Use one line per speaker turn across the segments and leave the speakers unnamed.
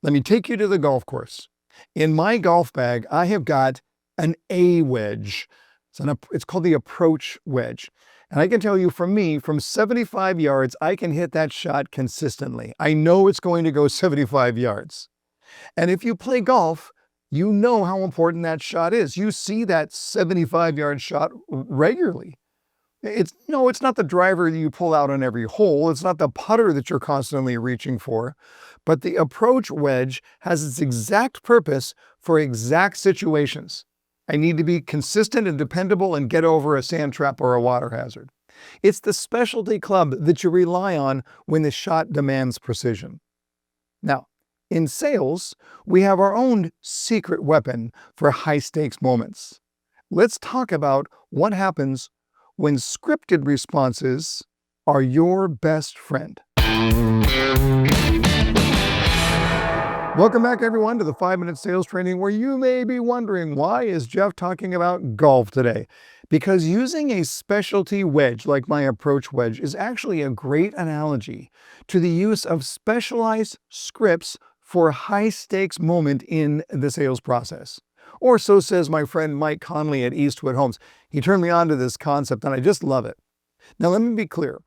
Let me take you to the golf course. In my golf bag, I have got an A wedge. It's called the approach wedge. And I can tell you from me, from 75 yards, I can hit that shot consistently. I know it's going to go 75 yards. And if you play golf, you know how important that shot is. You see that 75-yard shot regularly. It's not the driver that you pull out on every hole. It's not the putter that you're constantly reaching for, but the approach wedge has its exact purpose for exact situations. I need to be consistent and dependable and get over a sand trap or a water hazard. It's the specialty club that you rely on when the shot demands precision. Now, in sales, we have our own secret weapon for high-stakes moments. Let's talk about what happens when scripted responses are your best friend. Welcome back, everyone, to the 5-Minute Sales Training, where you may be wondering, why is Jeff talking about golf today? Because using a specialty wedge like my approach wedge is actually a great analogy to the use of specialized scripts for a high-stakes moment in the sales process. Or so says my friend Mike Conley at Eastwood Homes. He turned me on to this concept, and I just love it. Now, let me be clear.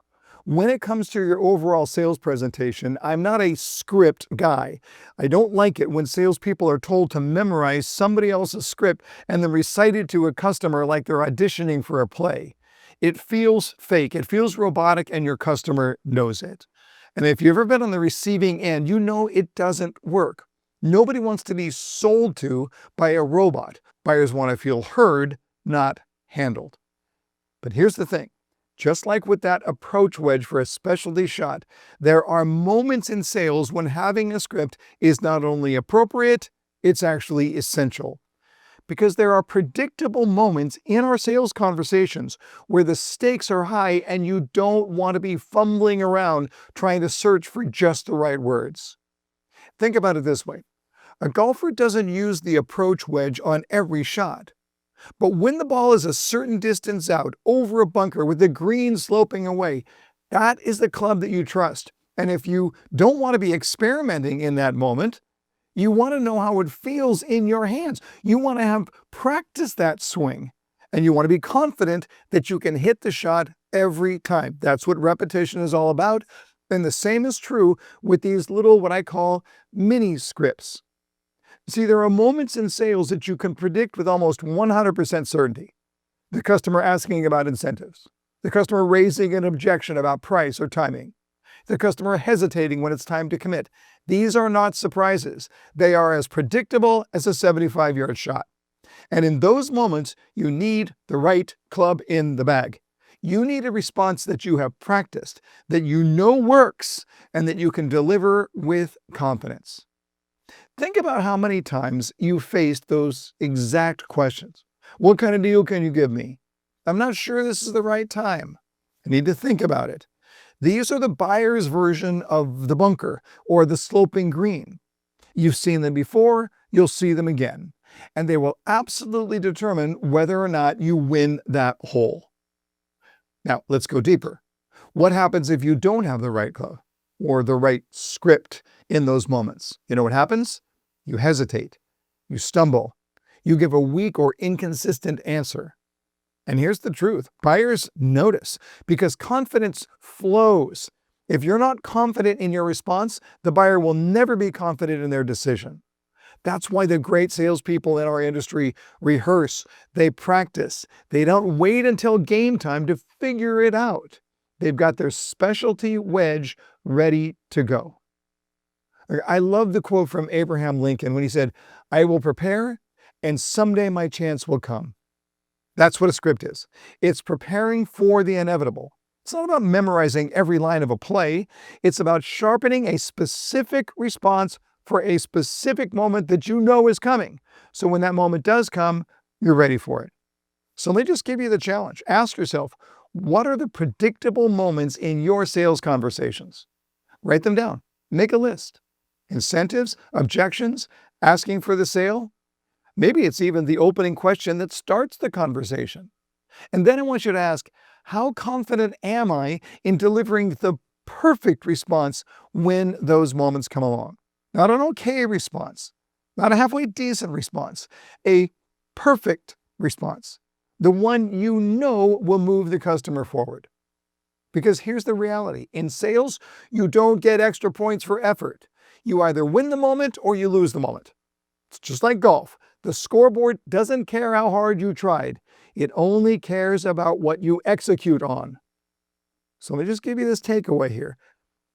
When it comes to your overall sales presentation, I'm not a script guy. I don't like it when salespeople are told to memorize somebody else's script and then recite it to a customer like they're auditioning for a play. It feels fake, it feels robotic, and your customer knows it. And if you've ever been on the receiving end, you know it doesn't work. Nobody wants to be sold to by a robot. Buyers want to feel heard, not handled. But here's the thing. Just like with that approach wedge for a specialty shot, there are moments in sales when having a script is not only appropriate, it's actually essential. Because there are predictable moments in our sales conversations where the stakes are high and you don't want to be fumbling around trying to search for just the right words. Think about it this way. A golfer doesn't use the approach wedge on every shot. But when the ball is a certain distance out, over a bunker with the green sloping away, that is the club that you trust. And if you don't want to be experimenting in that moment, you want to know how it feels in your hands. You want to have practiced that swing. And you want to be confident that you can hit the shot every time. That's what repetition is all about. And the same is true with these little, what I call mini scripts. See, there are moments in sales that you can predict with almost 100% certainty. The customer asking about incentives. The customer raising an objection about price or timing. The customer hesitating when it's time to commit. These are not surprises. They are as predictable as a 75-yard shot. And in those moments, you need the right club in the bag. You need a response that you have practiced, that you know works, and that you can deliver with confidence. Think about how many times you faced those exact questions. What kind of deal can you give me? I'm not sure this is the right time. I need to think about it. These are the buyer's version of the bunker or the sloping green. You've seen them before, you'll see them again, and they will absolutely determine whether or not you win that hole. Now, let's go deeper. What happens if you don't have the right club or the right script in those moments? You know what happens? You hesitate, you stumble, you give a weak or inconsistent answer. And here's the truth. Buyers notice because confidence flows. If you're not confident in your response, the buyer will never be confident in their decision. That's why the great salespeople in our industry rehearse, they practice. They don't wait until game time to figure it out. They've got their specialty wedge ready to go. I love the quote from Abraham Lincoln when he said, "I will prepare and someday my chance will come." That's what a script is. It's preparing for the inevitable. It's not about memorizing every line of a play. It's about sharpening a specific response for a specific moment that you know is coming. So when that moment does come, you're ready for it. So let me just give you the challenge. Ask yourself, what are the predictable moments in your sales conversations? Write them down. Make a list. Incentives, objections, asking for the sale. Maybe it's even the opening question that starts the conversation. And then I want you to ask, how confident am I in delivering the perfect response when those moments come along? Not an okay response, not a halfway decent response, a perfect response. The one you know will move the customer forward. Because here's the reality. In sales, you don't get extra points for effort. You either win the moment or you lose the moment. It's just like golf. The scoreboard doesn't care how hard you tried. It only cares about what you execute on. So let me just give you this takeaway here.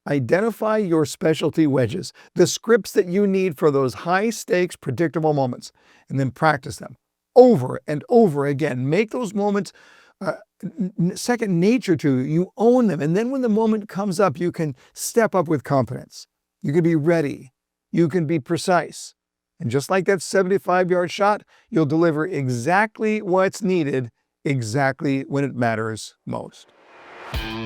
Identify your specialty wedges, the scripts that you need for those high-stakes, predictable moments, and then practice them over and over again. Make those moments second nature to you. You own them, and then when the moment comes up, you can step up with confidence. You can be ready. You can be precise. And just like that 75-yard shot, you'll deliver exactly what's needed, exactly when it matters most.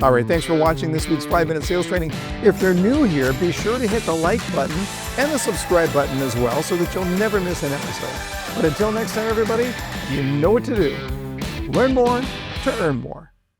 All right, thanks for watching this week's 5-Minute Sales Training. If you're new here, be sure to hit the like button and the subscribe button as well so that you'll never miss an episode. But until next time, everybody, you know what to do. Learn more to earn more.